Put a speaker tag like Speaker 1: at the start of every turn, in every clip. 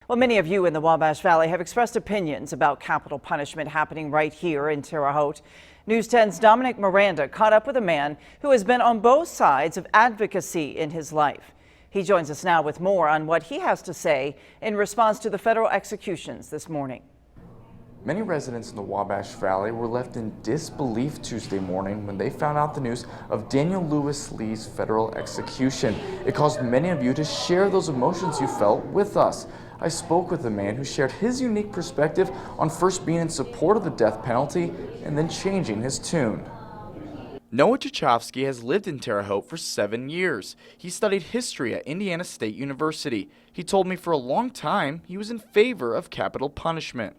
Speaker 1: Well, many of you in the Wabash Valley have expressed opinions about capital punishment happening right here in Terre Haute. News 10's Dominic Miranda caught up with a man who has been on both sides of advocacy in his life. He joins us now with more on what he has to say in response to the federal executions this morning.
Speaker 2: Many residents in the Wabash Valley were left in disbelief Tuesday morning when they found out the news of Daniel Lewis Lee's federal execution. It caused many of you to share those emotions you felt with us. I spoke with a man who shared his unique perspective on first being in support of the death penalty and then changing his tune. Noah Tchaikovsky has lived in Terre Haute for 7 years. He studied history at Indiana State University. He told me for a long time he was in favor of capital punishment.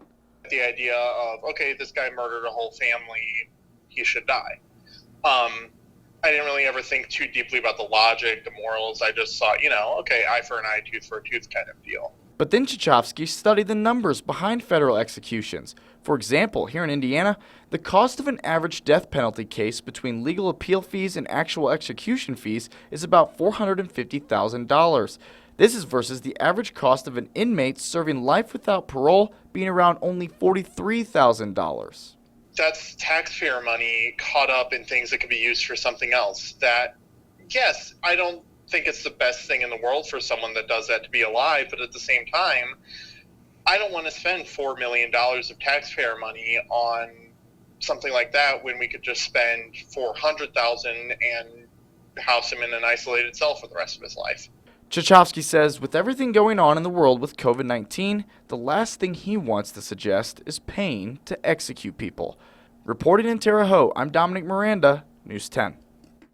Speaker 3: The idea of, okay, this guy murdered a whole family, he should die. I didn't really ever think too deeply about the logic, the morals. I just thought, okay, eye for an eye, tooth for a tooth kind of deal.
Speaker 2: But then Tchaikovsky studied the numbers behind federal executions. For example, here in Indiana, the cost of an average death penalty case between legal appeal fees and actual execution fees is about $450,000. This is versus the average cost of an inmate serving life without parole being around only $43,000.
Speaker 3: That's taxpayer money caught up in things that could be used for something else. That, yes, I don't think it's the best thing in the world for someone that does that to be alive, but at the same time, I don't want to spend $4 million of taxpayer money on something like that when we could just spend $400,000 and house him in an isolated cell for the rest of his life.
Speaker 2: Tchaikovsky says with everything going on in the world with COVID-19, the last thing he wants to suggest is paying to execute people. Reporting in Terre Haute, I'm Dominic Miranda, News 10.